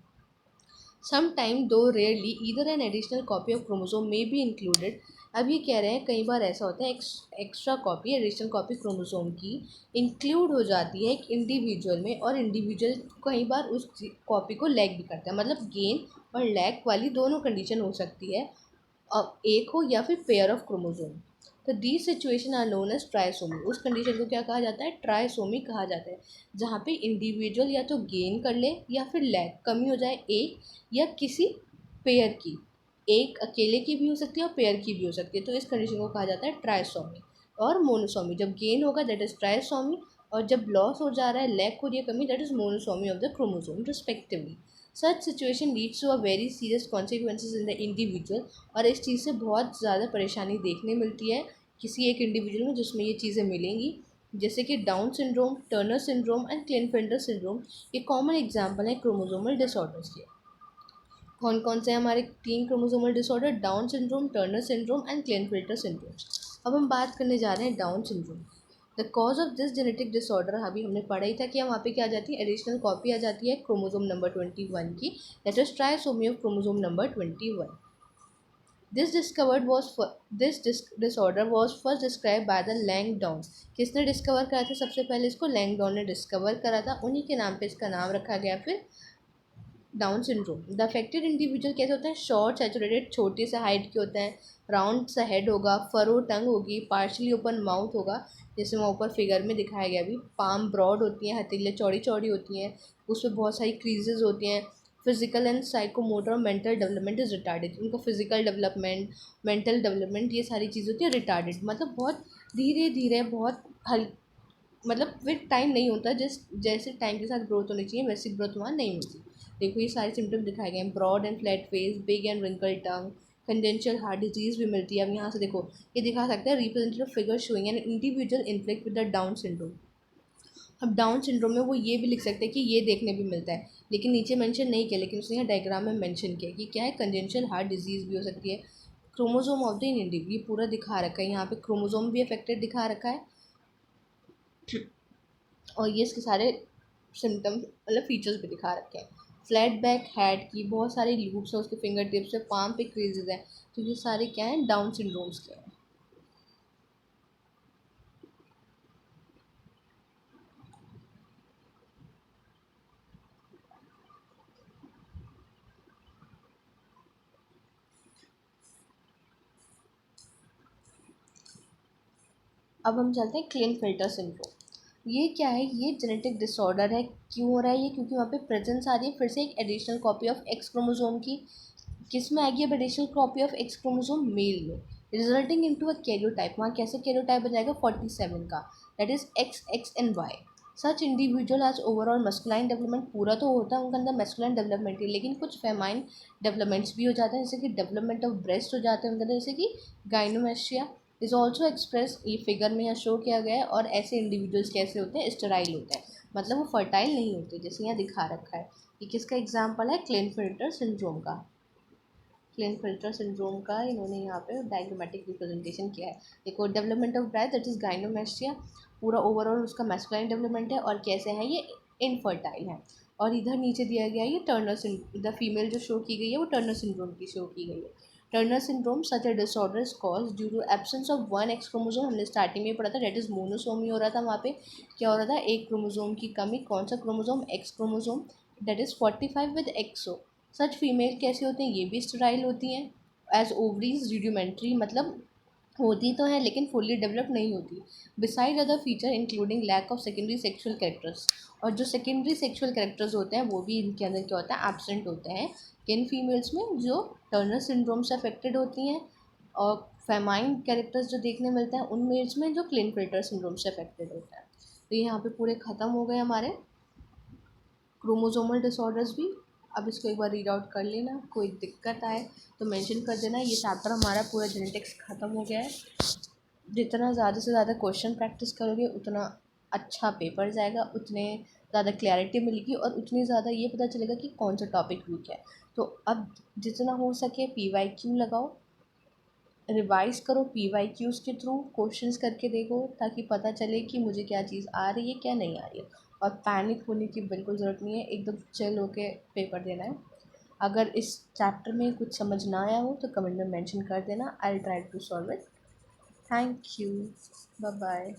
Sometime, though rarely, either an additional copy of chromosome may be included अब ये कह रहे हैं कई बार ऐसा होता है extra copy, additional copy chromosome की इंक्लूड हो जाती है एक इंडिविजुअल में, और इंडिविजुअल कई बार उस कॉपी को लैग भी करता है। मतलब गेन और लैग वाली दोनों कंडीशन हो सकती है, अब एक हो या फिर पेयर ऑफ क्रोमोसोम। तो the situation are known as trisomy. उस कंडीशन को क्या कहा जाता है? ट्राइसोमी कहा जाता है, जहाँ पे इंडिविजुअल या तो गेन कर ले या फिर लैग, कमी हो जाए एक या किसी पेयर की। एक अकेले की भी हो सकती है और पेयर की भी हो सकती है, तो इस कंडीशन को कहा जाता है ट्राइसोमी। और मोनोसोमी, जब गेन होगा दैट इज ट्राइसोमी, और जब लॉस हो जा रहा है, लैग हो रही है, कमी, that is monosomy of the chromosome respectively. Such situation leads to a very serious consequences in the individual. और इस चीज़ से बहुत ज़्यादा परेशानी देखने मिलती है किसी एक इंडिविजुअल में जिसमें ये चीज़ें मिलेंगी, जैसे कि Down syndrome, Turner syndrome and Klinefelter syndrome. ये कॉमन एग्जाम्पल है क्रोमोसोमल डिसऑर्डर्स के। कौन कौन से हमारे 3 chromosomal disorder? Down syndrome, Turner syndrome and Klinefelter syndrome. अब हम बात करने जा रहे हैं Down syndrome. The cause of this genetic disorder, अभी हमने पढ़ा ही था कि वहाँ पे क्या आ जाती है, एडिशनल कॉपी आ जाती है क्रोमोसोम नंबर 21 की, that is trisomy of chromosome number 21। This discovered was this disorder was first describe by the Langdon. किसने डिस्कवर करा था? सबसे पहले इसको लैंगडॉन ने डिस्कवर करा था, उन्हीं के नाम पे इसका नाम रखा गया फिर down syndrome. The affected individual कैसे होते हैं? शॉर्ट सैचुरेटेड, छोटे से हाइट के होते हैं, राउंड सा हेड होगा, फरो टंग होगी, पार्शली ओपन माउथ होगा, जैसे वहाँ ऊपर फिगर में दिखाया गया भी। पाम ब्रॉड होती हैं, हथेलियाँ चौड़ी चौड़ी होती हैं, उसमें बहुत सारी क्रीजेज होती हैं। फिजिकल एंड साइकोमोटर और मेंटल डेवलपमेंट इज रिटार्डेड। उनका फिजिकल डेवलपमेंट, मेंटल डेवलपमेंट, ये सारी चीज़ होती है रिटार्डेड, मतलब बहुत धीरे धीरे, बहुत मतलब विद टाइम नहीं होता, जैसे टाइम के साथ ग्रोथ होनी चाहिए वैसी ग्रोथ वहाँ नहीं मिलती। देखो ये सारे सिम्टम्स दिखाए गए हैं, broad and flat face, big and wrinkle tongue, congenital heart disease भी मिलती है। अब यहाँ से देखो ये दिखा सकते हैं representative figure showing an individual inflict with the down syndrome. अब डाउन सिंड्रोम में वो ये भी लिख सकते हैं कि ये देखने भी मिलता है, लेकिन नीचे मेंशन नहीं किया, लेकिन उसने यहाँ डायग्राम में मेंशन किया कि क्या है, कंजेंशियल हार्ट डिजीज भी हो सकती है। क्रोमोसोम ऑफ द इंडिविजुअल, ये पूरा दिखा रखा है यहाँ पे, क्रोमोसोम भी अफेक्टेड दिखा रखा है, और ये इसके सारे सिम्टम्स मतलब फीचर्स भी दिखा रखे हैं। फ्लैट बैक हेड की बहुत सारे लूप्स हैं उसके फिंगर टिप्स से, पाम पे क्रीजेज हैं, तो ये सारे क्या हैं? डाउन सिंड्रोम्स के हैं। अब हम चलते हैं क्लिनफिल्टर सिंड्रोम। ये क्या है? ये जेनेटिक डिसऑर्डर है। क्यों हो रहा है ये? क्योंकि वहाँ पे प्रेजेंस आ रही है फिर से एक additional copy of X chromosome की। किस में आएगी अब additional copy of X chromosome? Male में, रिजल्टिंग इनटू अ कैरियोटाइप। वहाँ कैसे कैरियोटाइप बन जाएगा? 47 का, that is X X and Y. Such individual has overall masculine development, पूरा तो होता है उनके अंदर मस्कुलाइन डेवलपमेंट ही, लेकिन कुछ फेमाइन डेवलपमेंट्स भी हो जाते हैं, जैसे कि डेवलपमेंट ऑफ ब्रेस्ट हो जाते हैं उनके अंदर, जैसे कि गाइनोमेस्ट्रिया इज ऑल्सो एक्सप्रेस, ये फिगर में यहाँ शो किया गया है। और ऐसे इंडिविजुअल्स कैसे होते हैं? स्टेराइल होते हैं, मतलब वो फर्टाइल नहीं होते, जैसे यहाँ दिखा रखा है। ये किसका एग्जाम्पल है? क्लिनफिल्टर सिंड्रोम का। क्लिनफिल्टर सिंड्रोम का इन्होंने यहाँ पे डायग्रामेटिक रिप्रेजेंटेशन किया है। देखो development of breast that is gynaecomastia, पूरा ओवरऑल उसका मैस्कुलाइन डेवलपमेंट है, और कैसे है ये? इनफर्टाइल है। और इधर नीचे दिया गया है ये टर्नर सिंड्रोम, द फीमेल जो शो की गई है वो टर्नर सिंड्रोम की शो की गई है। Turner syndrome such a disorder is cause due to absence of one X chromosome. हमने स्टार्टिंग में पढ़ा था डेट इज मोनोसोमी हो रहा था, वहाँ पे क्या हो रहा था? एक क्रोमोसोम की कमी। कौन सा chromosome? X chromosome, that is 45 with X O. सच फीमेल कैसी होती हैं? ये भी स्टेराइल होती हैं, एज ओवरीज रूडिमेंट्री, मतलब होती तो है लेकिन फुल्ली डेवलप नहीं होती। Beside other feature including lack of secondary sexual characters, और जो सेकेंडरी सेक्शुअल कैरेक्टर्स होते हैं वो भी इनके अंदर क्या होता है? एब्सेंट होते हैं। किन फीमेल्स में? जो टर्नर सिंड्रोम से अफेक्टेड होती हैं, और फेमाइन कैरेक्टर्स जो देखने मिलते हैं उन मेल्स में जो क्लिनफिल्टर सिंड्रोम से अफेक्टेड होता है। तो ये यहाँ पे पूरे ख़त्म हो गए हमारे क्रोमोसोमल डिसऑर्डर्स भी। अब इसको एक बार रीड आउट कर लेना, कोई दिक्कत आए तो मेंशन कर देना। ये चैप्टर हमारा पूरा जेनेटिक्स ख़त्म हो गया है। जितना ज़्यादा से ज़्यादा क्वेश्चन प्रैक्टिस करोगे उतना अच्छा पेपर जाएगा, उतने ज़्यादा क्लैरिटी मिलेगी, और उतनी ज़्यादा ये पता चलेगा कि कौन सा टॉपिक वीक है। तो अब जितना हो सके PYQ लगाओ, रिवाइज़ करो PYQs के थ्रू, क्वेश्चंस करके देखो, ताकि पता चले कि मुझे क्या चीज़ आ रही है क्या नहीं आ रही है। और पैनिक होने की बिल्कुल ज़रूरत नहीं है, एकदम चिल होके पेपर देना है। अगर इस चैप्टर में कुछ समझ ना आया हो तो कमेंट में मेंशन कर देना, I will try to solve it. Thank you, bye bye.